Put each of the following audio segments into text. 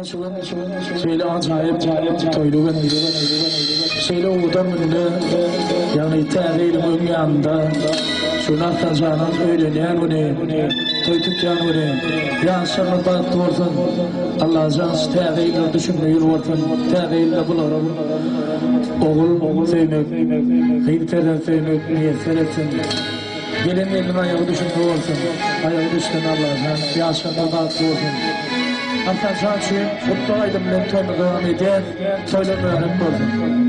şöyle acayip toyluğun şöyle uğdan önüne yani tağilim yanında şunu atacağına öğrenen onu toytukcan onu yaşamı baktı olsun Allah cansı tağilimle düşünmeyi olsun tağilimle bularım oğul sevmek hıyırteden sevmek niyetler etsin gelin elini ayağı düşünme olsun ayağı düşünme Allah'ın yaşamı baktı olsun Hatta çarşı mutlu aydınlığı toyma devam eder, toylarını öğrenip olsun.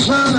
Şu an